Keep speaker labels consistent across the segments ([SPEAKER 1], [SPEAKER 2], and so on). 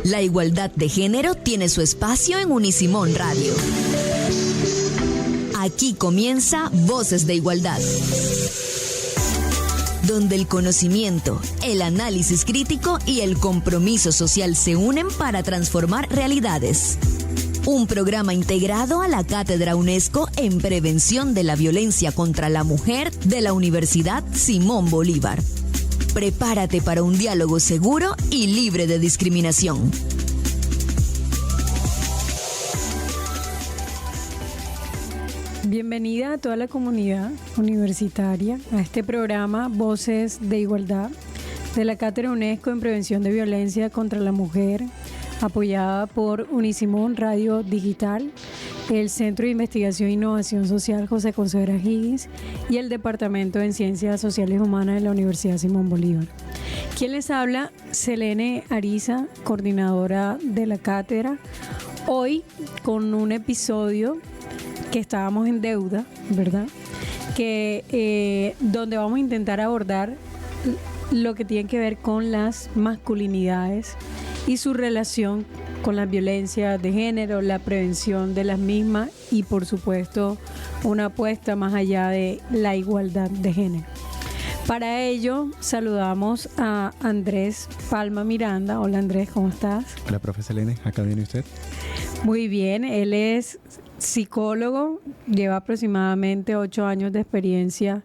[SPEAKER 1] La igualdad de género tiene su espacio en Unisimón Radio. Aquí comienza Voces de Igualdad, donde el conocimiento, el análisis crítico y el compromiso social se unen para transformar realidades. Un programa integrado a la Cátedra UNESCO en Prevención de la Violencia contra la Mujer de la Universidad Simón Bolívar. Prepárate para un diálogo seguro y libre de discriminación.
[SPEAKER 2] Bienvenida a toda la comunidad universitaria a este programa Voces de Igualdad de la Cátedra UNESCO en Prevención de Violencia contra la Mujer, apoyada por Unisimón Radio Digital, el Centro de Investigación e Innovación Social José Consuegra Higgins y el Departamento en Ciencias Sociales y Humanas de la Universidad Simón Bolívar. ¿Quién les habla? Selene Ariza, coordinadora de la cátedra. Hoy con un episodio que estábamos en deuda, ¿verdad? Donde vamos a intentar abordar lo que tiene que ver con las masculinidades y su relación con la violencia de género, la prevención de las mismas y, por supuesto, una apuesta más allá de la igualdad de género. Para ello, saludamos a Andrés Palma Miranda. Hola Andrés, ¿cómo estás?
[SPEAKER 3] Hola, profe Selene, ¿acá viene usted?
[SPEAKER 2] Muy bien, él es psicólogo, lleva aproximadamente 8 años de experiencia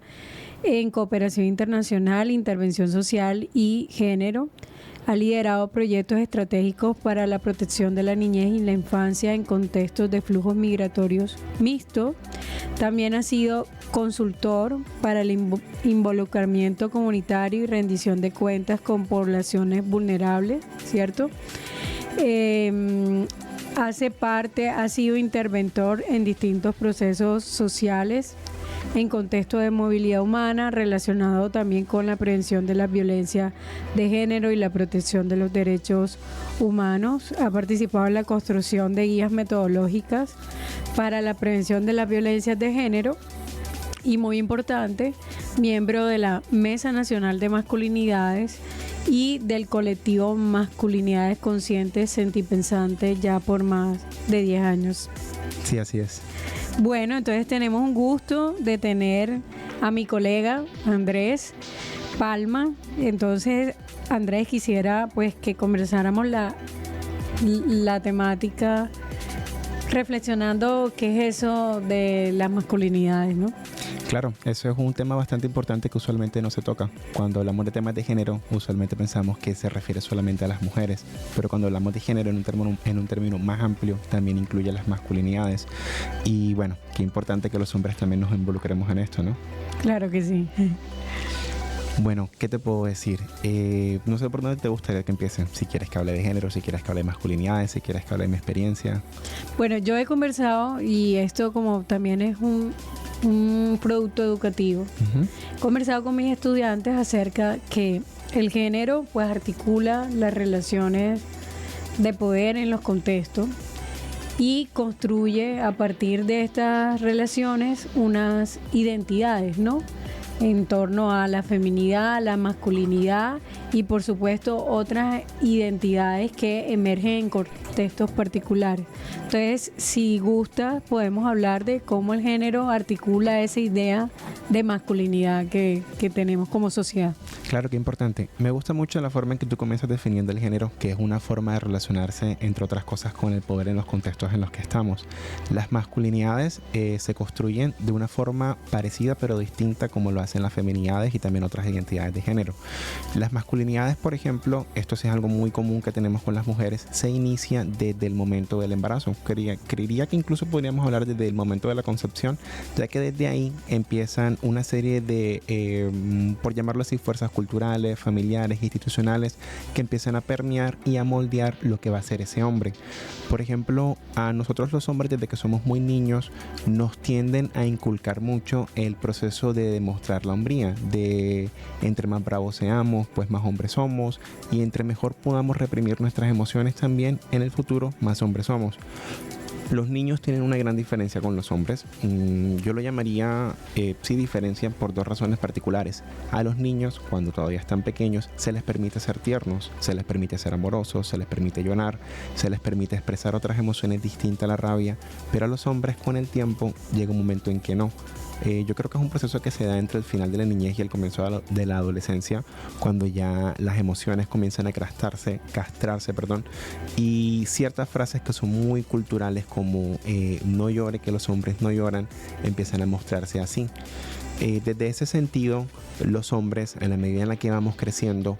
[SPEAKER 2] en cooperación internacional, intervención social y género. Ha liderado proyectos estratégicos para la protección de la niñez y la infancia en contextos de flujos migratorios mixtos. También ha sido consultor para el involucramiento comunitario y rendición de cuentas con poblaciones vulnerables, ¿cierto? Ha sido interventor en distintos procesos sociales en contexto de movilidad humana, relacionado también con la prevención de la violencia de género y la protección de los derechos humanos. Ha participado en la construcción de guías metodológicas para la prevención de las violencias de género y, muy importante, miembro de la Mesa Nacional de Masculinidades y del colectivo Masculinidades Conscientes Sentipensantes ya por más de 10 años.
[SPEAKER 3] Sí, así es.
[SPEAKER 2] Bueno, entonces tenemos un gusto de tener a mi colega Andrés Palma. Entonces, Andrés, quisiera pues que conversáramos la temática reflexionando qué es eso de las masculinidades, ¿no?
[SPEAKER 3] Claro, eso es un tema bastante importante que usualmente no se toca. Cuando hablamos de temas de género, usualmente pensamos que se refiere solamente a las mujeres, pero cuando hablamos de género en un término más amplio, también incluye las masculinidades. Y bueno, qué importante que los hombres también nos involucremos en esto, ¿no?
[SPEAKER 2] Claro que sí.
[SPEAKER 3] Bueno, ¿qué te puedo decir? No sé por dónde te gustaría que empiece. Si quieres que hable de género, si quieres que hable de masculinidades, si quieres que hable de mi experiencia.
[SPEAKER 2] Bueno, yo he conversado, y esto como también es un producto educativo. He conversado con mis estudiantes acerca que el género pues articula las relaciones de poder en los contextos y construye a partir de estas relaciones unas identidades, ¿no? En torno a la feminidad, la masculinidad y, por supuesto, otras identidades que emergen en contextos particulares. Entonces, si gusta, podemos hablar de cómo el género articula esa idea de masculinidad que tenemos como sociedad.
[SPEAKER 3] Claro, que importante. Me gusta mucho la forma en que tú comienzas definiendo el género, que es una forma de relacionarse, entre otras cosas, con el poder en los contextos en los que estamos. Las masculinidades se construyen de una forma parecida pero distinta como lo hacen las feminidades y también otras identidades de género. Las masculinidades, por ejemplo, esto sí es algo muy común que tenemos con las mujeres, se inicia desde el momento del embarazo. Creería que incluso podríamos hablar desde el momento de la concepción, ya que desde ahí empiezan una serie de, por llamarlo así, fuerzas culturales, familiares, institucionales, que empiezan a permear y a moldear lo que va a ser ese hombre. Por ejemplo, a nosotros los hombres, desde que somos muy niños, nos tienden a inculcar mucho el proceso de demostrar la hombría, de entre más bravos seamos, pues más hombres somos, y entre mejor podamos reprimir nuestras emociones también, en el futuro más hombres somos. Los niños tienen una gran diferencia con los hombres. Yo lo llamaría, sí, diferencia por dos razones particulares. A los niños, cuando todavía están pequeños, se les permite ser tiernos, se les permite ser amorosos, se les permite llorar, se les permite expresar otras emociones distintas a la rabia, pero a los hombres con el tiempo llega un momento en que no. Yo creo que es un proceso que se da entre el final de la niñez y el comienzo de la adolescencia, cuando ya las emociones comienzan a castrarse, y ciertas frases que son muy culturales como no llore, que los hombres no lloran, empiezan a mostrarse así. Desde ese sentido, los hombres, en la medida en la que vamos creciendo,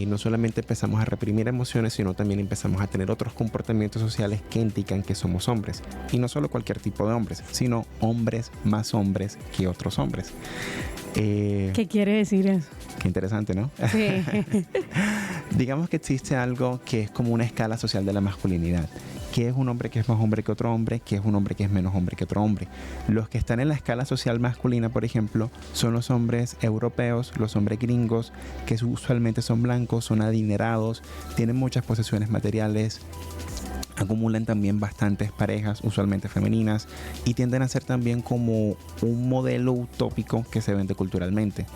[SPEAKER 3] no solamente empezamos a reprimir emociones, sino también empezamos a tener otros comportamientos sociales que indican que somos hombres. Y no solo cualquier tipo de hombres, sino hombres más hombres que otros hombres.
[SPEAKER 2] ¿Qué quiere decir eso?
[SPEAKER 3] Qué interesante, ¿no?
[SPEAKER 2] Sí.
[SPEAKER 3] Digamos que existe algo que es como una escala social de la masculinidad. ¿Qué es un hombre que es más hombre que otro hombre? ¿Qué es un hombre que es menos hombre que otro hombre? Los que están en la escala social masculina, por ejemplo, son los hombres europeos, los hombres gringos, que usualmente son blancos, son adinerados, tienen muchas posesiones materiales, acumulan también bastantes parejas, usualmente femeninas, y tienden a ser también como un modelo utópico que se vende culturalmente.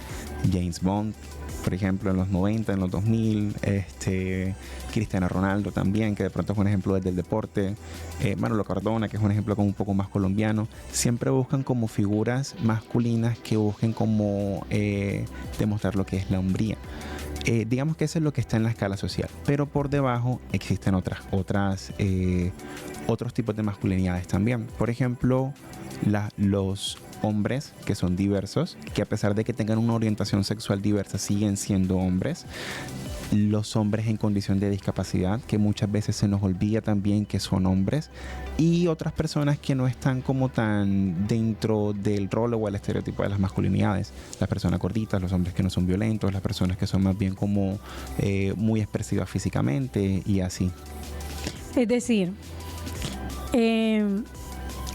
[SPEAKER 3] James Bond, por ejemplo, en los 90, en los 2000, Cristiano Ronaldo también, que de pronto es un ejemplo desde el deporte, Manolo Cardona, que es un ejemplo como un poco más colombiano. Siempre buscan como figuras masculinas que busquen como demostrar lo que es la hombría. Digamos que eso es lo que está en la escala social, pero por debajo existen otros tipos de masculinidades también. Por ejemplo, los hombres que son diversos, que a pesar de que tengan una orientación sexual diversa, siguen siendo hombres. Los hombres en condición de discapacidad, que muchas veces se nos olvida también que son hombres, y otras personas que no están como tan dentro del rol o el estereotipo de las masculinidades. Las personas gorditas, los hombres que no son violentos, las personas que son más bien como muy expresivas físicamente y así.
[SPEAKER 2] Es decir,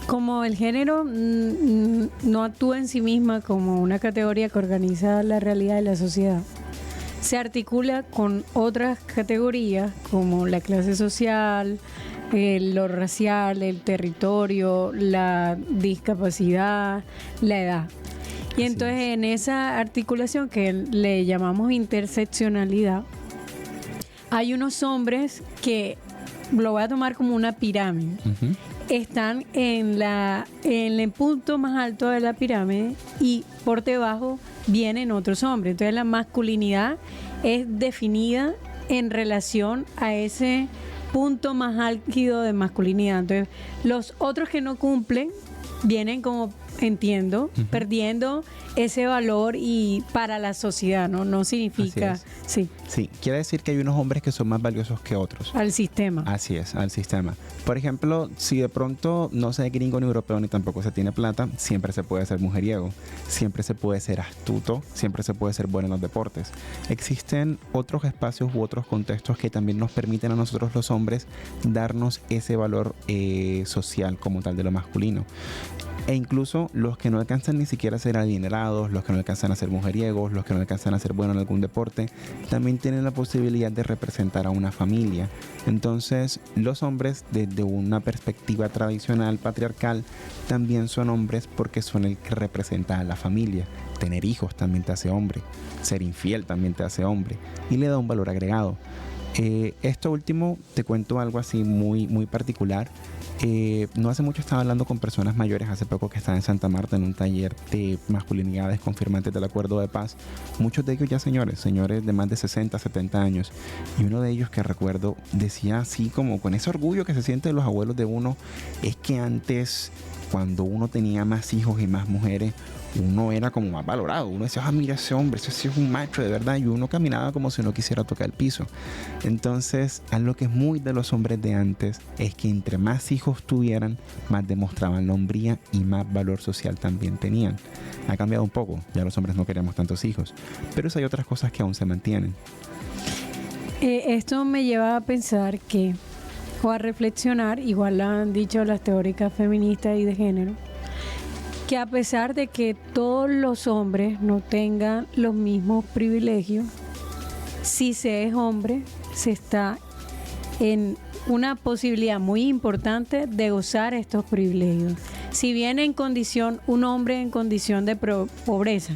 [SPEAKER 2] como el género no actúa en sí misma como una categoría que organiza la realidad de la sociedad, se articula con otras categorías como la clase social, lo racial, el territorio, la discapacidad, la edad. Y entonces en esa articulación que le llamamos interseccionalidad, hay unos hombres que lo voy a tomar como una pirámide. Uh-huh. Están en el punto más alto de la pirámide y por debajo vienen otros hombres. Entonces la masculinidad es definida en relación a ese punto más álgido de masculinidad. Entonces los otros que no cumplen vienen como, entiendo, uh-huh, perdiendo ese valor y para la sociedad, no significa, sí,
[SPEAKER 3] quiere decir que hay unos hombres que son más valiosos que otros
[SPEAKER 2] al sistema.
[SPEAKER 3] Así es, al sistema. Por ejemplo, si de pronto no se es gringo ni europeo ni tampoco se tiene plata, siempre se puede ser mujeriego, siempre se puede ser astuto, siempre se puede ser bueno en los deportes. Existen otros espacios u otros contextos que también nos permiten a nosotros los hombres darnos ese valor social como tal de lo masculino. E incluso los que no alcanzan ni siquiera a ser adinerados, los que no alcanzan a ser mujeriegos, los que no alcanzan a ser buenos en algún deporte, también tienen la posibilidad de representar a una familia. Entonces, los hombres, desde una perspectiva tradicional, patriarcal, también son hombres porque son el que representa a la familia. Tener hijos también te hace hombre. Ser infiel también te hace hombre. Y le da un valor agregado. Esto último, te cuento algo así muy, muy particular. No hace mucho estaba hablando con personas mayores, hace poco que estaba en Santa Marta en un taller de masculinidades confirmantes del Acuerdo de Paz. Muchos de ellos ya señores de más de 60, 70 años. Y uno de ellos que recuerdo decía así como con ese orgullo que se siente de los abuelos de uno, es que antes, cuando uno tenía más hijos y más mujeres, uno era como más valorado. Uno decía, mira ese hombre, ese sí es un macho de verdad. Y uno caminaba como si no quisiera tocar el piso. Entonces, algo que es muy de los hombres de antes es que entre más hijos tuvieran, más demostraban la hombría y más valor social también tenían. Ha cambiado un poco, ya los hombres no queremos tantos hijos, pero hay otras cosas que aún se mantienen.
[SPEAKER 2] Esto me lleva a pensar que, o a reflexionar, igual lo han dicho las teóricas feministas y de género, que a pesar de que todos los hombres no tengan los mismos privilegios, si se es hombre, se está en una posibilidad muy importante de gozar estos privilegios. Si bien un hombre en condición de pobreza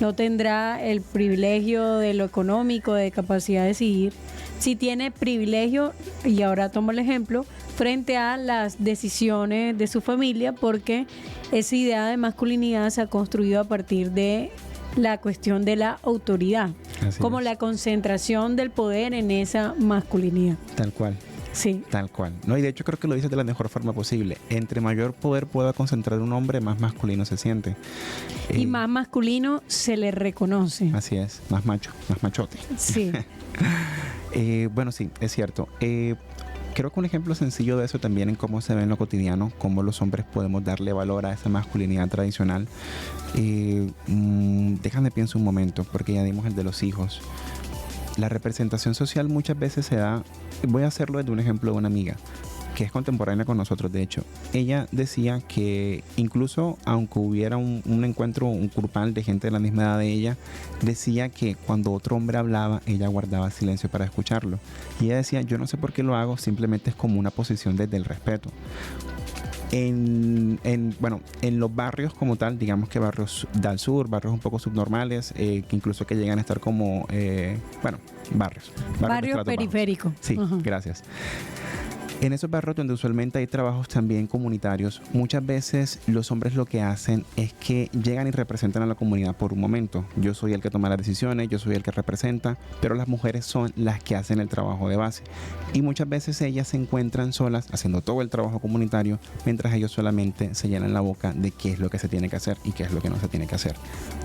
[SPEAKER 2] no tendrá el privilegio de lo económico, de capacidad de decidir, si tiene privilegio, y ahora tomo el ejemplo, frente a las decisiones de su familia, porque esa idea de masculinidad se ha construido a partir de la cuestión de la autoridad, como la concentración del poder en esa masculinidad.
[SPEAKER 3] Tal cual.
[SPEAKER 2] Sí.
[SPEAKER 3] Tal cual. No, y de hecho creo que lo dices de la mejor forma posible. Entre mayor poder pueda concentrar un hombre, más masculino se siente.
[SPEAKER 2] Y más masculino se le reconoce.
[SPEAKER 3] Así es, más macho, más machote.
[SPEAKER 2] Sí.
[SPEAKER 3] Bueno, sí, es cierto. Creo que un ejemplo sencillo de eso también en cómo se ve en lo cotidiano, cómo los hombres podemos darle valor a esa masculinidad tradicional. Déjame pienso un momento, porque ya dimos el de los hijos. La representación social muchas veces se da, voy a hacerlo desde un ejemplo de una amiga que es contemporánea con nosotros. De hecho, ella decía que incluso aunque hubiera un encuentro, un grupal de gente de la misma edad de ella, decía que cuando otro hombre hablaba, ella guardaba silencio para escucharlo. Y ella decía, yo no sé por qué lo hago, simplemente es como una posición desde el respeto. En los barrios como tal, digamos que barrios del sur, barrios un poco subnormales, que incluso que llegan a estar como, barrios
[SPEAKER 2] periféricos.
[SPEAKER 3] Sí, gracias. En esos barrios donde usualmente hay trabajos también comunitarios, muchas veces los hombres lo que hacen es que llegan y representan a la comunidad por un momento. Yo soy el que toma las decisiones, yo soy el que representa, pero las mujeres son las que hacen el trabajo de base. Y muchas veces ellas se encuentran solas haciendo todo el trabajo comunitario, mientras ellos solamente se llenan la boca de qué es lo que se tiene que hacer y qué es lo que no se tiene que hacer.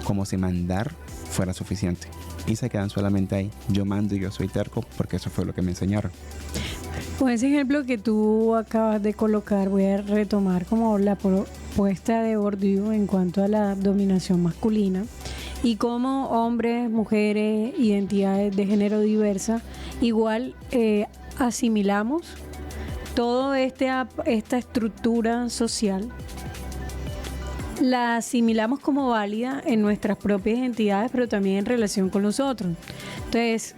[SPEAKER 3] Como si mandar fuera suficiente. Y se quedan solamente ahí. Yo mando y yo soy terco porque eso fue lo que me enseñaron.
[SPEAKER 2] Con ese ejemplo que tú acabas de colocar, voy a retomar como la propuesta de Bourdieu en cuanto a la dominación masculina y cómo hombres, mujeres, identidades de género diversa, igual asimilamos toda esta estructura social, la asimilamos como válida en nuestras propias identidades, pero también en relación con los otros. Entonces,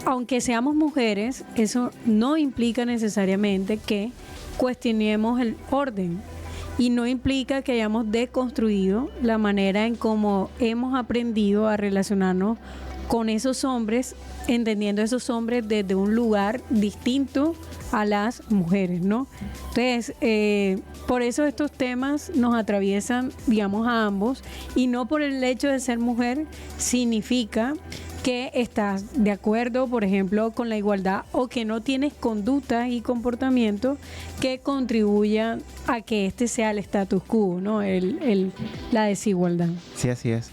[SPEAKER 2] aunque seamos mujeres, eso no implica necesariamente que cuestionemos el orden y no implica que hayamos deconstruido la manera en cómo hemos aprendido a relacionarnos con esos hombres, entendiendo a esos hombres desde un lugar distinto a las mujeres, ¿no? Entonces, por eso estos temas nos atraviesan, digamos, a ambos, y no por el hecho de ser mujer significa que estás de acuerdo, por ejemplo, con la igualdad o que no tienes conductas y comportamientos que contribuyan a que este sea el status quo, ¿no? La desigualdad.
[SPEAKER 3] Sí, así es.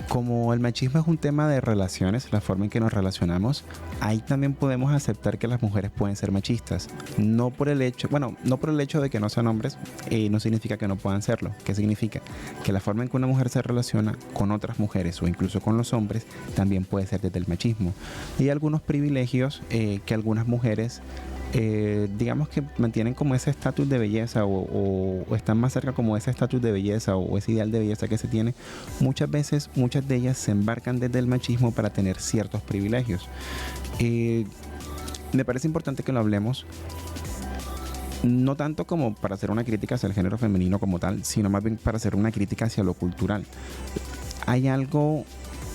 [SPEAKER 3] Como el machismo es un tema de relaciones, la forma en que nos relacionamos, ahí también podemos aceptar que las mujeres pueden ser machistas. No por el hecho de que no sean hombres, no significa que no puedan serlo. ¿Qué significa? Que la forma en que una mujer se relaciona con otras mujeres o incluso con los hombres también puede ser desde el machismo. Y hay algunos privilegios que algunas mujeres digamos que mantienen como ese estatus de belleza o están más cerca como ese estatus de belleza o ese ideal de belleza que se tiene. Muchas veces, muchas de ellas se embarcan desde el machismo para tener ciertos privilegios. Me parece importante que lo hablemos, no tanto como para hacer una crítica hacia el género femenino como tal, sino más bien para hacer una crítica hacia lo cultural. Hay algo,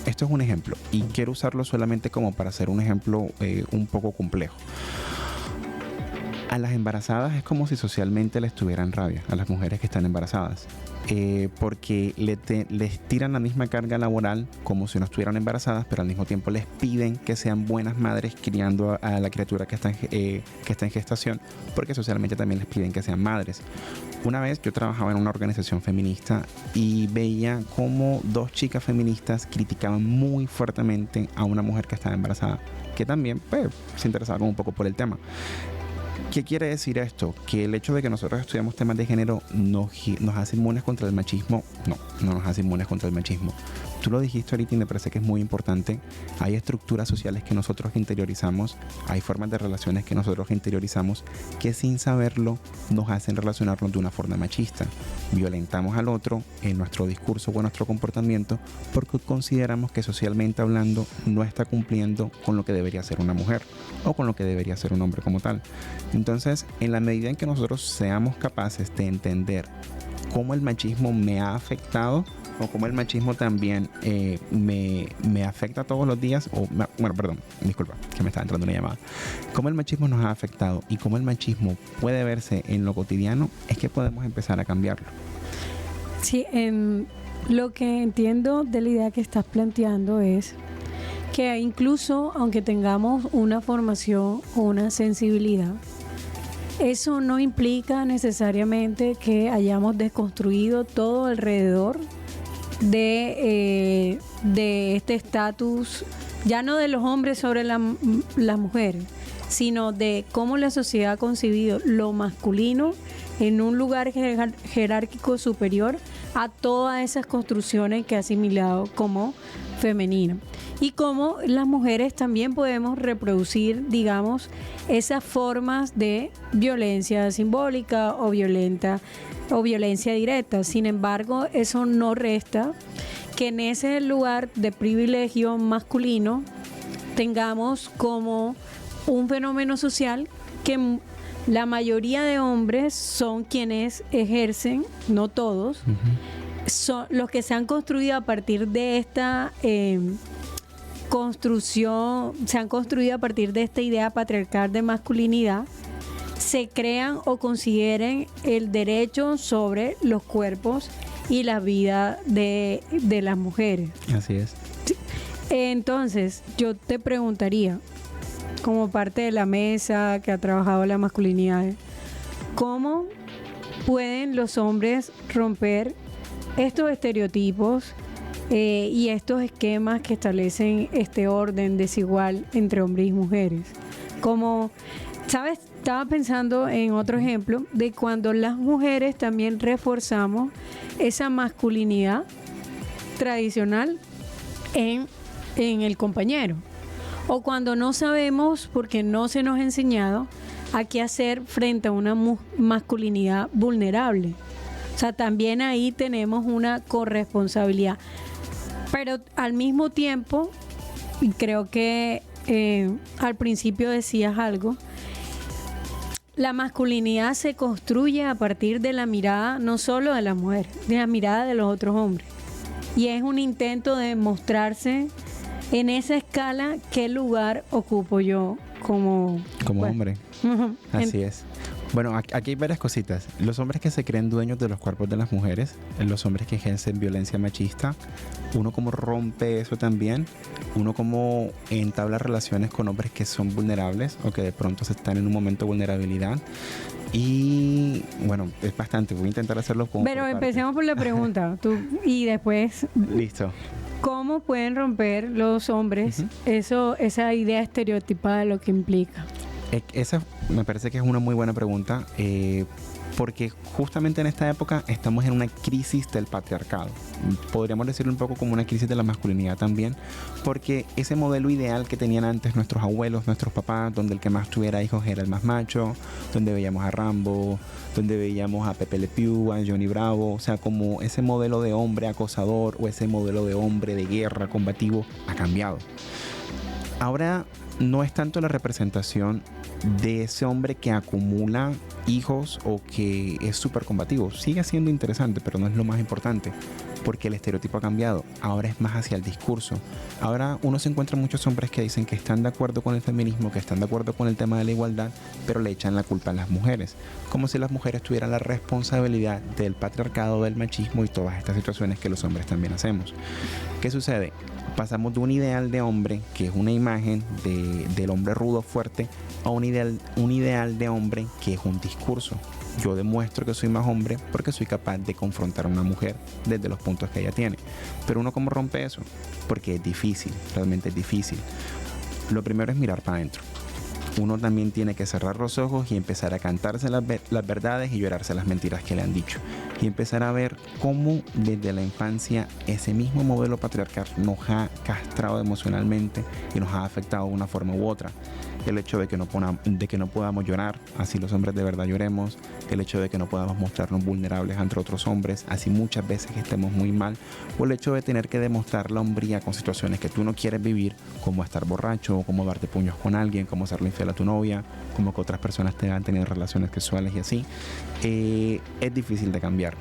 [SPEAKER 3] esto es un ejemplo y quiero usarlo solamente como para hacer un ejemplo un poco complejo. A las embarazadas es como si socialmente les tuvieran rabia, a las mujeres que están embarazadas, porque les tiran la misma carga laboral como si no estuvieran embarazadas, pero al mismo tiempo les piden que sean buenas madres criando a la criatura que está en gestación, porque socialmente también les piden que sean madres. Una vez yo trabajaba en una organización feminista y veía cómo dos chicas feministas criticaban muy fuertemente a una mujer que estaba embarazada, que también se interesaba como un poco por el tema. ¿Qué quiere decir esto? Que el hecho de que nosotros estudiamos temas de género nos hace inmunes contra el machismo. No nos hace inmunes contra el machismo. Tú lo dijiste ahorita y me parece que es muy importante. Hay estructuras sociales que nosotros interiorizamos, hay formas de relaciones que nosotros interiorizamos que sin saberlo nos hacen relacionarnos de una forma machista. Violentamos al otro en nuestro discurso o en nuestro comportamiento porque consideramos que socialmente hablando no está cumpliendo con lo que debería ser una mujer o con lo que debería ser un hombre como tal. Entonces, en la medida en que nosotros seamos capaces de entender cómo el machismo me ha afectado o cómo el machismo también me afecta todos los días, disculpa, que me estaba entrando una llamada. Cómo el machismo nos ha afectado y cómo el machismo puede verse en lo cotidiano, es que podemos empezar a cambiarlo.
[SPEAKER 2] Sí, lo que entiendo de la idea que estás planteando es que incluso aunque tengamos una formación o una sensibilidad, eso no implica necesariamente que hayamos desconstruido todo alrededor de este estatus, ya no de los hombres sobre las mujeres, sino de cómo la sociedad ha concebido lo masculino en un lugar jerárquico superior a todas esas construcciones que ha asimilado como femenino. Y cómo las mujeres también podemos reproducir, digamos, esas formas de violencia simbólica o violencia directa. Sin embargo, eso no resta que en ese lugar de privilegio masculino tengamos como un fenómeno social que la mayoría de hombres son quienes ejercen, no todos, son los que se han construido a partir de esta construcción, se han construido a partir de esta idea patriarcal de masculinidad, se crean o consideren el derecho sobre los cuerpos y la vida de las mujeres.
[SPEAKER 3] Así es.
[SPEAKER 2] Entonces, yo te preguntaría, como parte de la mesa que ha trabajado la masculinidad, ¿cómo pueden los hombres romper estos estereotipos y estos esquemas que establecen este orden desigual entre hombres y mujeres? Como, ¿sabes? Estaba pensando en otro ejemplo de cuando las mujeres también reforzamos esa masculinidad tradicional en el compañero. O cuando no sabemos, porque no se nos ha enseñado, a qué hacer frente a una masculinidad vulnerable. O sea, también ahí tenemos una corresponsabilidad. Pero al mismo tiempo, y creo que al principio decías algo, la masculinidad se construye a partir de la mirada no solo de la mujer, de la mirada de los otros hombres. Y es un intento de mostrarse en esa escala qué lugar ocupo yo como
[SPEAKER 3] hombre. Así es. Bueno, aquí hay varias cositas. Los hombres que se creen dueños de los cuerpos de las mujeres, los hombres que ejercen violencia machista, uno como rompe eso también, uno como entabla relaciones con hombres que son vulnerables o que de pronto se están en un momento de vulnerabilidad. Y bueno, es bastante. Voy a intentar hacerlo como.
[SPEAKER 2] Pero empecemos por la pregunta. Y después.
[SPEAKER 3] Listo.
[SPEAKER 2] ¿Cómo pueden romper los hombres esa idea estereotipada de lo que implica?
[SPEAKER 3] Esa me parece que es una muy buena pregunta, porque justamente en esta época estamos en una crisis del patriarcado. Podríamos decirlo un poco como una crisis de la masculinidad también, porque ese modelo ideal que tenían antes nuestros abuelos, nuestros papás, donde el que más tuviera hijos era el más macho, donde veíamos a Rambo, donde veíamos a Pepe Le Pew, a Johnny Bravo, o sea, como ese modelo de hombre acosador o ese modelo de hombre de guerra combativo ha cambiado. Ahora no es tanto la representación de ese hombre que acumula hijos o que es súper combativo. Sigue siendo interesante, pero no es lo más importante, porque el estereotipo ha cambiado. Ahora es más hacia el discurso. Ahora uno se encuentra muchos hombres que dicen que están de acuerdo con el feminismo, que están de acuerdo con el tema de la igualdad, pero le echan la culpa a las mujeres, como si las mujeres tuvieran la responsabilidad del patriarcado, del machismo y todas estas situaciones que los hombres también hacemos. ¿Qué sucede? Pasamos de un ideal de hombre, que es una imagen del hombre rudo, fuerte, a un ideal de hombre que es un discurso. Yo demuestro que soy más hombre porque soy capaz de confrontar a una mujer desde los puntos que ella tiene. Pero uno, ¿cómo rompe eso? Porque es difícil, realmente es difícil. Lo primero es mirar para adentro. uno también tiene que cerrar los ojos y empezar a cantarse las verdades y llorarse las mentiras que le han dicho. Y empezar a ver cómo desde la infancia ese mismo modelo patriarcal nos ha castrado emocionalmente y nos ha afectado de una forma u otra. El hecho de que no podamos llorar, así los hombres de verdad lloremos. El hecho de que no podamos mostrarnos vulnerables ante otros hombres, así muchas veces estemos muy mal. O el hecho de tener que demostrar la hombría con situaciones que tú no quieres vivir, como estar borracho, como darte puños con alguien, como serle infiel a tu novia, como que otras personas te han tenido relaciones sexuales y así. Es difícil de cambiar.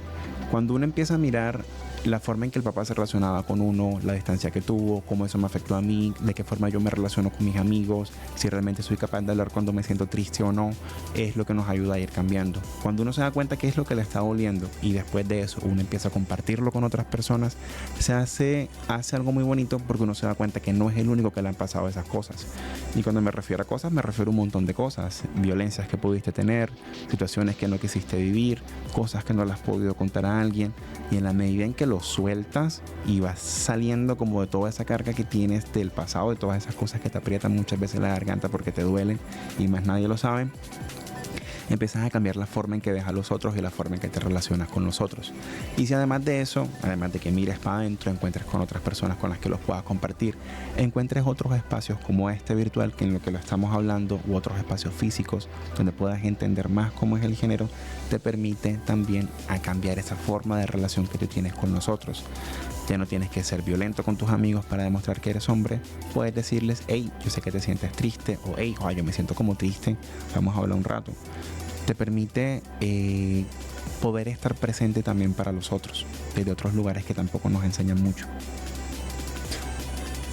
[SPEAKER 3] Cuando uno empieza a mirar la forma en que el papá se relacionaba con uno, la distancia que tuvo, cómo eso me afectó a mí, de qué forma yo me relaciono con mis amigos, si realmente soy capaz de hablar cuando me siento triste o no, es lo que nos ayuda a ir cambiando. Cuando uno se da cuenta qué es lo que le está doliendo y después de eso uno empieza a compartirlo con otras personas, se hace algo muy bonito porque uno se da cuenta que no es el único que le han pasado esas cosas. Y cuando me refiero a cosas, me refiero a un montón de cosas, violencias que pudiste tener, situaciones que no quisiste vivir, cosas que no las has podido contar a alguien, y en la medida en que lo sueltas y vas saliendo como de toda esa carga que tienes del pasado, de todas esas cosas que te aprietan muchas veces la garganta porque te duelen y más nadie lo sabe, empiezas a cambiar la forma en que ves a los otros y la forma en que te relacionas con los otros. Y si además de eso, además de que mires para adentro, encuentres con otras personas con las que los puedas compartir, encuentres otros espacios como este virtual, que en lo que lo estamos hablando, u otros espacios físicos donde puedas entender más cómo es el género, te permite también a cambiar esa forma de relación que tú tienes con nosotros. Ya no tienes que ser violento con tus amigos para demostrar que eres hombre. Puedes decirles, hey, yo sé que te sientes triste, o hey, yo me siento como triste, vamos a hablar un rato. Te permite poder estar presente también para los otros, desde otros lugares que tampoco nos enseñan mucho.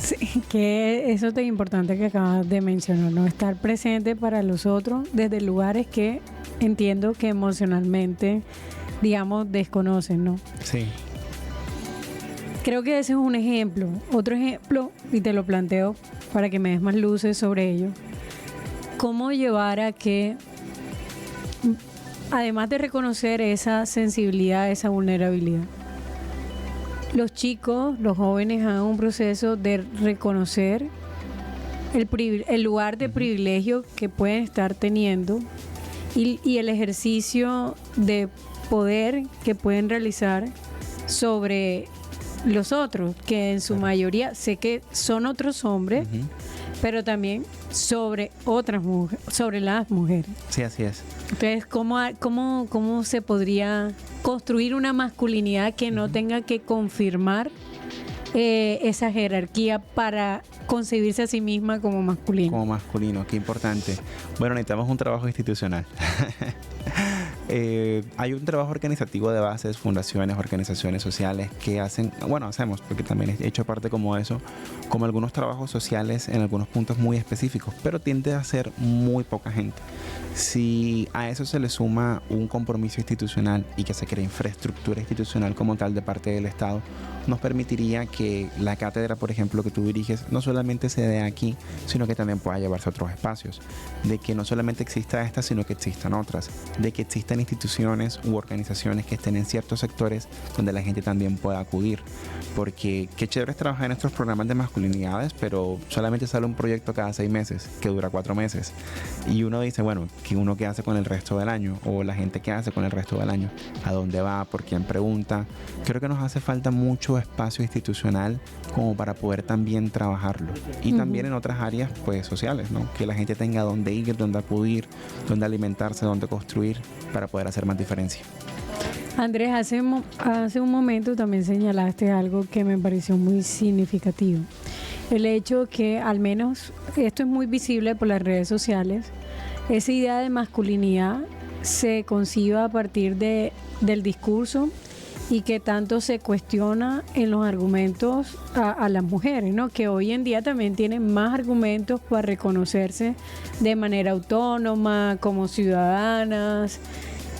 [SPEAKER 2] Sí, que eso es tan importante que acabas de mencionar, ¿no? Estar presente para los otros desde lugares que entiendo que emocionalmente, digamos, desconocen, ¿no?
[SPEAKER 3] Sí.
[SPEAKER 2] Creo que ese es un ejemplo. Otro ejemplo, y te lo planteo para que me des más luces sobre ello, cómo llevar a que, además de reconocer esa sensibilidad, esa vulnerabilidad, los chicos, los jóvenes hagan un proceso de reconocer el lugar de privilegio que pueden estar teniendo y el ejercicio de poder que pueden realizar sobre los otros, que en su mayoría sé que son otros hombres, pero también sobre otras mujeres, sobre las mujeres.
[SPEAKER 3] Sí, así es.
[SPEAKER 2] Entonces, ¿cómo se podría construir una masculinidad que no tenga que confirmar esa jerarquía para concebirse a sí misma como masculino?
[SPEAKER 3] Como masculino, qué importante. Bueno, necesitamos un trabajo institucional. Hay un trabajo organizativo de bases, fundaciones, organizaciones sociales que hacemos, porque también he hecho parte como eso, como algunos trabajos sociales en algunos puntos muy específicos, pero tiende a ser muy poca gente. Si a eso se le suma un compromiso institucional y que se cree infraestructura institucional como tal de parte del Estado, nos permitiría que la cátedra, por ejemplo, que tú diriges, no solamente se dé aquí, sino que también pueda llevarse a otros espacios. De que no solamente exista esta, sino que existan otras. De que existan instituciones u organizaciones que estén en ciertos sectores donde la gente también pueda acudir. Porque qué chévere es trabajar en estos programas de masculinidades, pero solamente sale un proyecto cada 6 meses, que dura 4 meses. Y uno dice, bueno, ¿qué hace con el resto del año? O la gente, ¿qué hace con el resto del año? ¿A dónde va? ¿Por quién pregunta? Creo que nos hace falta mucho espacio institucional como para poder también trabajarlo. Y también en otras áreas pues sociales, ¿no? Que la gente tenga dónde ir, dónde acudir, dónde alimentarse, dónde construir para poder hacer más diferencia.
[SPEAKER 2] Andrés, hace un momento también señalaste algo que me pareció muy significativo. El hecho que al menos esto es muy visible por las redes sociales, esa idea de masculinidad se conciba a partir del discurso y que tanto se cuestiona en los argumentos a las mujeres, ¿no? Que hoy en día también tienen más argumentos para reconocerse de manera autónoma, como ciudadanas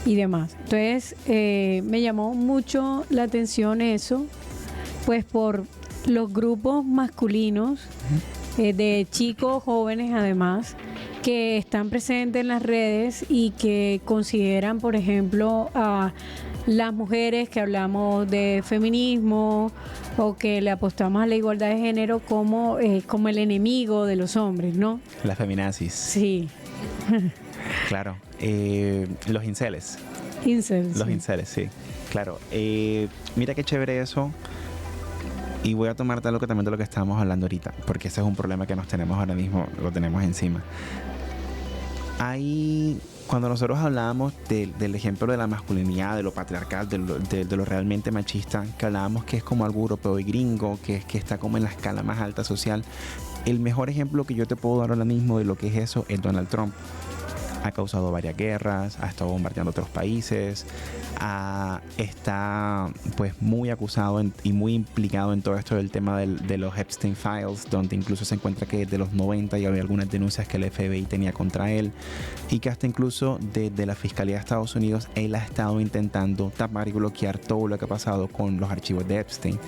[SPEAKER 2] y demás. Entonces, me llamó mucho la atención eso, pues por los grupos masculinos, de chicos jóvenes además, que están presentes en las redes y que consideran, por ejemplo, las mujeres que hablamos de feminismo o que le apostamos a la igualdad de género como el enemigo de los hombres, ¿no?
[SPEAKER 3] Las feminazis.
[SPEAKER 2] Sí.
[SPEAKER 3] Claro. Los inceles.
[SPEAKER 2] Incels.
[SPEAKER 3] Los inceles, sí. Claro. Mira qué chévere eso. Y voy a tomar algo que también de lo que estábamos hablando ahorita, porque ese es un problema que nos tenemos ahora mismo, lo tenemos encima. Cuando nosotros hablábamos del ejemplo de la masculinidad, de lo patriarcal, de lo realmente machista, que hablábamos que es como algo europeo y gringo, que está como en la escala más alta social, el mejor ejemplo que yo te puedo dar ahora mismo de lo que es eso es Donald Trump. Ha causado varias guerras, ha estado bombardeando otros países, está pues muy acusado y muy implicado en todo esto del tema de los Epstein Files, donde incluso se encuentra que desde los 90 ya había algunas denuncias que el FBI tenía contra él, y que hasta incluso desde la Fiscalía de Estados Unidos él ha estado intentando tapar y bloquear todo lo que ha pasado con los archivos de Epstein.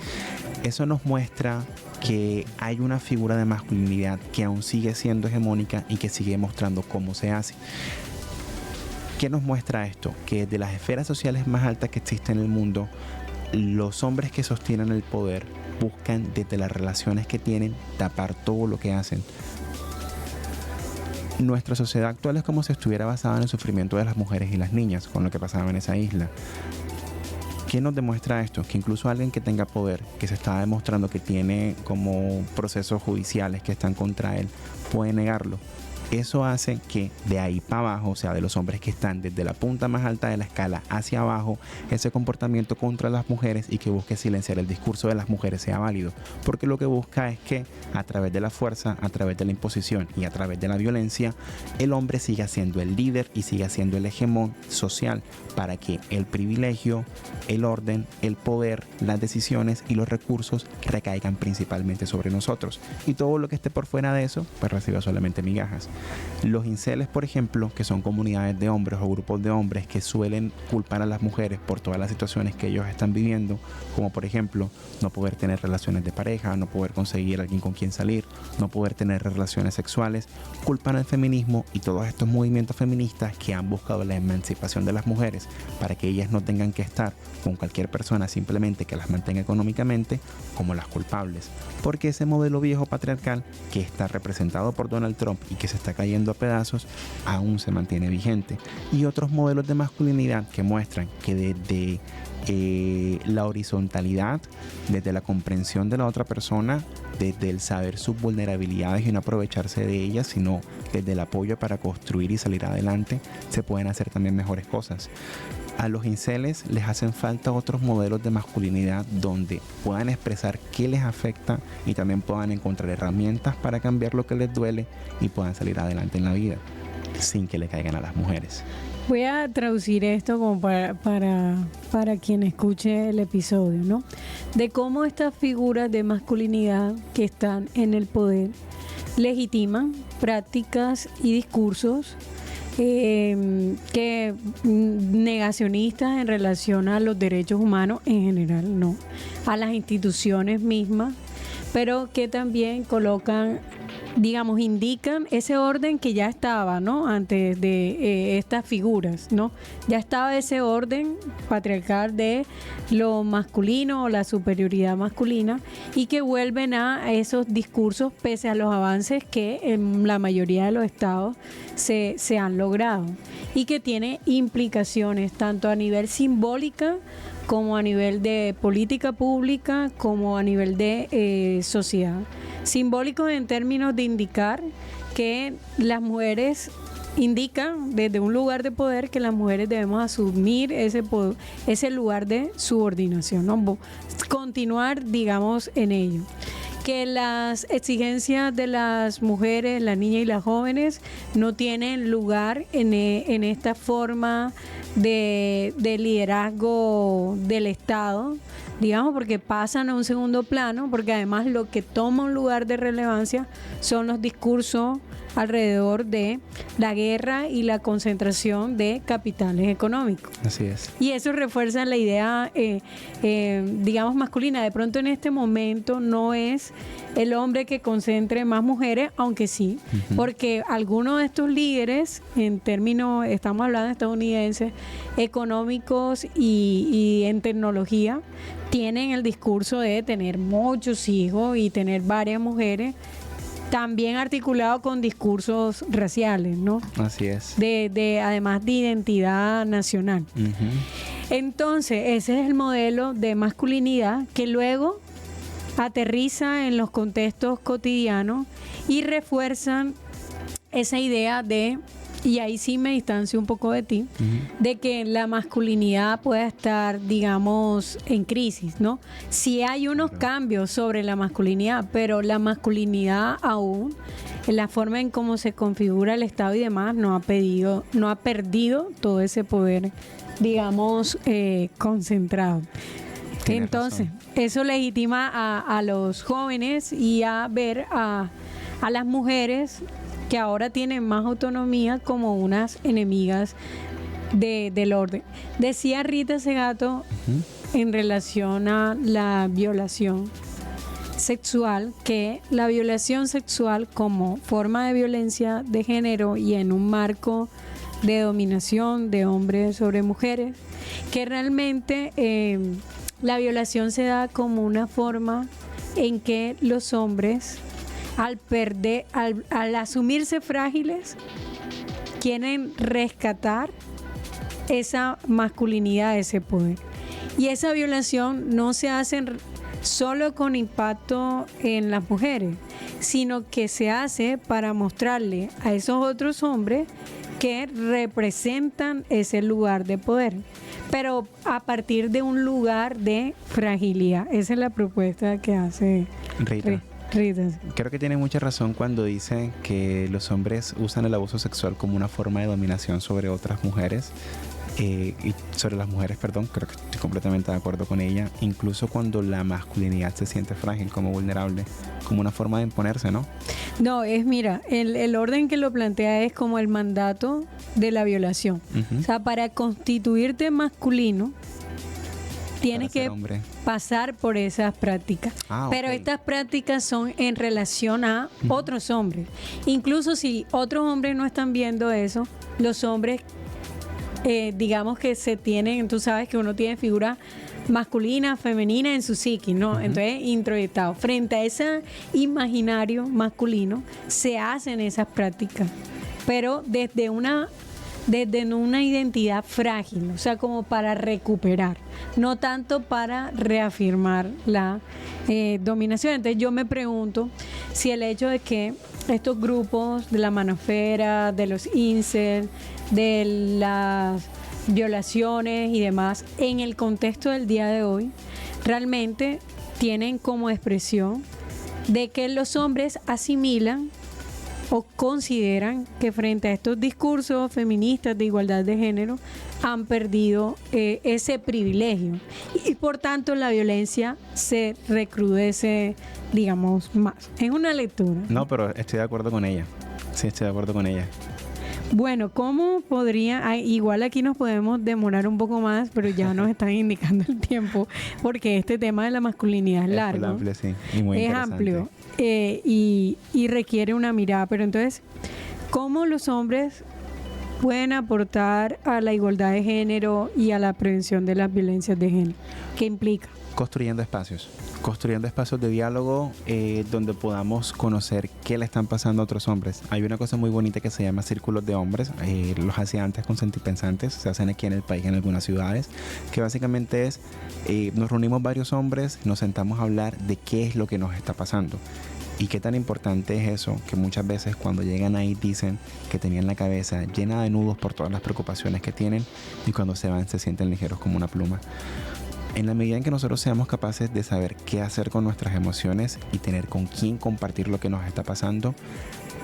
[SPEAKER 3] Eso nos muestra que hay una figura de masculinidad que aún sigue siendo hegemónica y que sigue mostrando cómo se hace. ¿Qué nos muestra esto? Que de las esferas sociales más altas que existen en el mundo, los hombres que sostienen el poder buscan desde las relaciones que tienen tapar todo lo que hacen. Nuestra sociedad actual es como si estuviera basada en el sufrimiento de las mujeres y las niñas, con lo que pasaba en esa isla. ¿Qué nos demuestra esto? Que incluso alguien que tenga poder, que se está demostrando que tiene como procesos judiciales que están contra él, puede negarlo. Eso hace que de ahí para abajo, o sea, de los hombres que están desde la punta más alta de la escala hacia abajo, ese comportamiento contra las mujeres y que busque silenciar el discurso de las mujeres sea válido. Porque lo que busca es que a través de la fuerza, a través de la imposición y a través de la violencia, el hombre siga siendo el líder y siga siendo el hegemón social para que el privilegio, el orden, el poder, las decisiones y los recursos recaigan principalmente sobre nosotros. Y todo lo que esté por fuera de eso, pues reciba solamente migajas. Los inceles, por ejemplo, que son comunidades de hombres o grupos de hombres que suelen culpar a las mujeres por todas las situaciones que ellos están viviendo, como por ejemplo no poder tener relaciones de pareja, no poder conseguir a alguien con quien salir, no poder tener relaciones sexuales, culpan al feminismo y todos estos movimientos feministas que han buscado la emancipación de las mujeres para que ellas no tengan que estar con cualquier persona simplemente que las mantenga económicamente como las culpables. Porque ese modelo viejo patriarcal que está representado por Donald Trump y que se está cayendo a pedazos aún se mantiene vigente. Y otros modelos de masculinidad que muestran que desde la horizontalidad, desde la comprensión de la otra persona, desde el saber sus vulnerabilidades y no aprovecharse de ellas, sino desde el apoyo para construir y salir adelante, se pueden hacer también mejores cosas. A los inceles les hacen falta otros modelos de masculinidad donde puedan expresar qué les afecta y también puedan encontrar herramientas para cambiar lo que les duele y puedan salir adelante en la vida sin que le caigan a las mujeres.
[SPEAKER 2] Voy a traducir esto como para quien escuche el episodio, ¿no? De cómo estas figuras de masculinidad que están en el poder legitiman prácticas y discursos que negacionistas en relación a los derechos humanos en general, no, a las instituciones mismas, pero que también colocan, digamos, indican ese orden que ya estaba, ¿no? Antes de estas figuras, ¿no? Ya estaba ese orden patriarcal de lo masculino o la superioridad masculina y que vuelven a esos discursos pese a los avances que en la mayoría de los estados se han logrado y que tiene implicaciones tanto a nivel simbólica como a nivel de política pública, como a nivel de sociedad. Simbólicos en términos de indicar que las mujeres indican desde un lugar de poder que las mujeres debemos asumir ese lugar de subordinación, ¿no? Continuar, digamos, en ello. Que las exigencias de las mujeres, las niñas y las jóvenes no tienen lugar en esta forma de liderazgo del Estado, digamos, porque pasan a un segundo plano, porque además lo que toma un lugar de relevancia son los discursos alrededor de la guerra y la concentración de capitales económicos.
[SPEAKER 3] Así es.
[SPEAKER 2] Y eso refuerza la idea, digamos, masculina. De pronto en este momento no es el hombre que concentre más mujeres, aunque sí, porque algunos de estos líderes, en términos, estamos hablando de estadounidenses, económicos y en tecnología, tienen el discurso de tener muchos hijos y tener varias mujeres, también articulado con discursos raciales, ¿no?
[SPEAKER 3] Así es.
[SPEAKER 2] Además de identidad nacional. Entonces, ese es el modelo de masculinidad que luego aterriza en los contextos cotidianos y refuerzan esa idea de, y ahí sí me distancio un poco de ti, de que la masculinidad pueda estar, digamos, en crisis, ¿no? Sí hay unos cambios sobre la masculinidad, pero la masculinidad aún, en la forma en cómo se configura el Estado y demás, no ha perdido todo ese poder, digamos, concentrado. Entonces, eso legitima a los jóvenes y a ver a las mujeres que ahora tienen más autonomía como unas enemigas del orden. Decía Rita Segato en relación a la violación sexual, que la violación sexual como forma de violencia de género y en un marco de dominación de hombres sobre mujeres, que realmente la violación se da como una forma en que los hombres, al asumirse frágiles, quieren rescatar esa masculinidad, ese poder. Y esa violación no se hace solo con impacto en las mujeres, sino que se hace para mostrarle a esos otros hombres que representan ese lugar de poder, pero a partir de un lugar de fragilidad. Esa es la propuesta que hace Rita.
[SPEAKER 3] Creo que tiene mucha razón cuando dice que los hombres usan el abuso sexual como una forma de dominación sobre otras mujeres. Y sobre las mujeres, perdón, creo que estoy completamente de acuerdo con ella, incluso cuando la masculinidad se siente frágil, como vulnerable, como una forma de imponerse, ¿no?
[SPEAKER 2] No, mira, el orden que lo plantea es como el mandato de la violación. O sea, para constituirte masculino, tienes que pasar por esas prácticas. Pero estas prácticas son en relación a otros hombres. Incluso si otros hombres no están viendo eso, los hombres digamos que se tienen, tú sabes que uno tiene figura masculina, femenina en su psiquis, ¿no? Entonces, introyectado. Frente a ese imaginario masculino, se hacen esas prácticas, pero desde una identidad frágil, o sea, como para recuperar, no tanto para reafirmar la dominación. Entonces, yo me pregunto si el hecho de que estos grupos de la manosfera, de los incel, de las violaciones y demás, en el contexto del día de hoy, realmente tienen como expresión de que los hombres asimilan o consideran que frente a estos discursos feministas de igualdad de género han perdido ese privilegio y por tanto la violencia se recrudece, digamos, más. Es una lectura.
[SPEAKER 3] No, pero estoy de acuerdo con ella. Sí, estoy de acuerdo con ella.
[SPEAKER 2] Bueno, ¿cómo podría? Igual aquí nos podemos demorar un poco más, pero ya nos están indicando el tiempo, porque este tema de la masculinidad es largo. Es amplio,
[SPEAKER 3] sí, y muy
[SPEAKER 2] es amplio y requiere una mirada. Pero entonces, ¿cómo los hombres pueden aportar a la igualdad de género y a la prevención de las violencias de género? ¿Qué implica?
[SPEAKER 3] Construyendo espacios de diálogo donde podamos conocer qué le están pasando a otros hombres. Hay una cosa muy bonita que se llama círculos de hombres, los hacía antes con sentipensantes, se hacen aquí en el país en algunas ciudades, que básicamente es, nos reunimos varios hombres, nos sentamos a hablar de qué es lo que nos está pasando. Y qué tan importante es eso, que muchas veces cuando llegan ahí dicen que tenían la cabeza llena de nudos por todas las preocupaciones que tienen y cuando se van se sienten ligeros como una pluma. En la medida en que nosotros seamos capaces de saber qué hacer con nuestras emociones y tener con quién compartir lo que nos está pasando,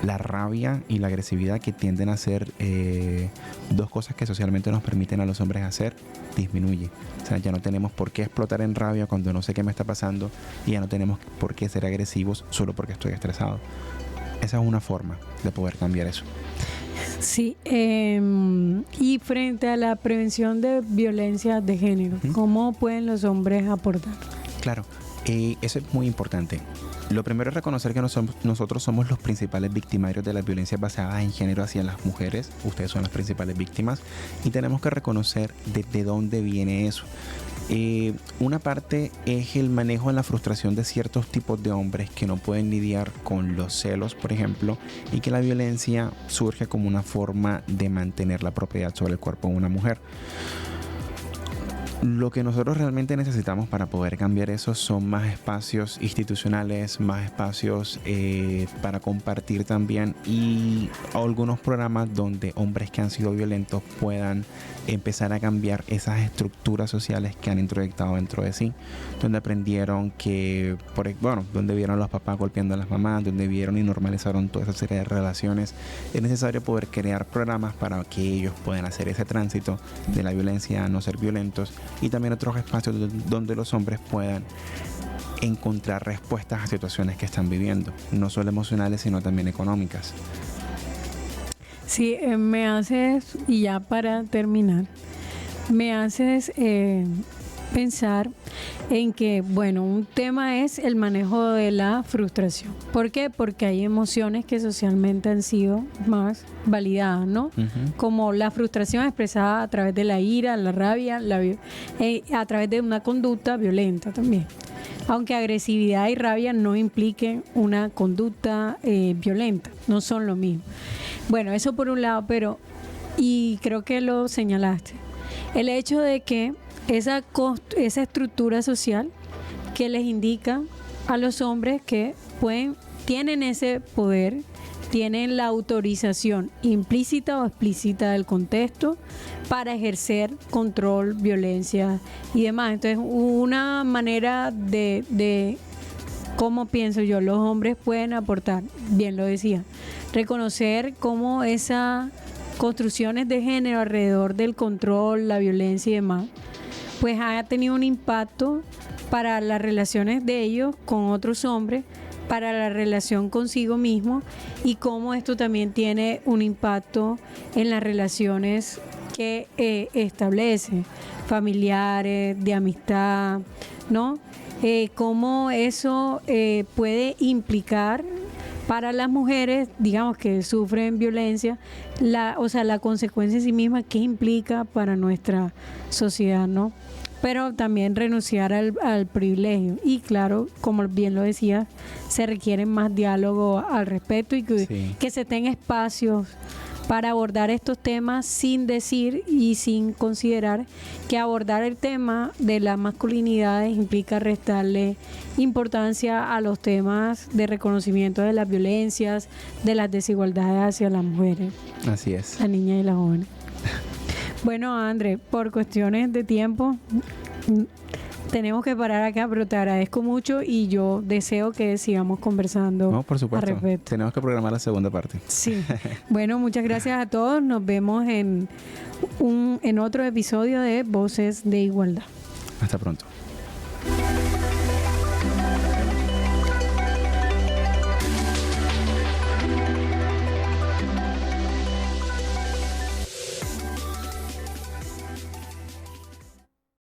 [SPEAKER 3] la rabia y la agresividad, que tienden a ser dos cosas que socialmente nos permiten a los hombres hacer, disminuye. O sea, ya no tenemos por qué explotar en rabia cuando no sé qué me está pasando y ya no tenemos por qué ser agresivos solo porque estoy estresado. esa es una forma de poder cambiar eso.
[SPEAKER 2] Sí, y frente a la prevención de violencia de género, ¿cómo pueden los hombres aportar?
[SPEAKER 3] Claro, eso es muy importante. Lo primero es reconocer que nosotros somos los principales victimarios de las violencias basadas en género hacia las mujeres. Ustedes son las principales víctimas y tenemos que reconocer desde dónde viene eso. Una parte es el manejo de la frustración de ciertos tipos de hombres que no pueden lidiar con los celos, por ejemplo, y que la violencia surge como una forma de mantener la propiedad sobre el cuerpo de una mujer. Lo que nosotros realmente necesitamos para poder cambiar eso son más espacios institucionales, más espacios para compartir también, y algunos programas donde hombres que han sido violentos puedan empezar a cambiar esas estructuras sociales que han introyectado dentro de sí, donde aprendieron que, donde vieron a los papás golpeando a las mamás, donde vieron y normalizaron toda esa serie de relaciones. Es necesario poder crear programas para que ellos puedan hacer ese tránsito de la violencia a no ser violentos, y también otros espacios donde los hombres puedan encontrar respuestas a situaciones que están viviendo, no solo emocionales, sino también económicas.
[SPEAKER 2] Sí, me haces, y ya para terminar, me haces pensar en que, un tema es el manejo de la frustración. ¿Por qué? porque hay emociones que socialmente han sido más validadas, ¿no? Como la frustración expresada a través de la ira, la rabia, a través de una conducta violenta también. Aunque agresividad y rabia no impliquen una conducta violenta, no son lo mismo. Eso por un lado, y creo que lo señalaste, el hecho de que esa estructura social que les indica a los hombres que tienen ese poder, tienen la autorización implícita o explícita del contexto para ejercer control, violencia y demás. Entonces, una manera de cómo pienso yo, los hombres pueden aportar, bien lo decía, reconocer cómo esas construcciones de género alrededor del control, la violencia y demás, pues ha tenido un impacto para las relaciones de ellos con otros hombres, para la relación consigo mismo, y cómo esto también tiene un impacto en las relaciones que establece, familiares, de amistad, ¿no? Cómo eso puede implicar para las mujeres, digamos, que sufren violencia, la consecuencia en sí misma que implica para nuestra sociedad, ¿no? Pero también renunciar al privilegio. Y claro, como bien lo decía, se requiere más diálogo al respecto, y que se tengan espacios para abordar estos temas sin decir y sin considerar que abordar el tema de las masculinidades implica restarle importancia a los temas de reconocimiento de las violencias, de las desigualdades hacia las mujeres.
[SPEAKER 3] Así es.
[SPEAKER 2] Las niñas y las jóvenes. Bueno, André, por cuestiones de tiempo tenemos que parar acá, pero te agradezco mucho y yo deseo que sigamos conversando.
[SPEAKER 3] No, por supuesto.
[SPEAKER 2] Al respecto.
[SPEAKER 3] Tenemos que programar la segunda parte.
[SPEAKER 2] Sí. Bueno, muchas gracias a todos. Nos vemos en otro episodio de Voces de Igualdad.
[SPEAKER 3] Hasta pronto.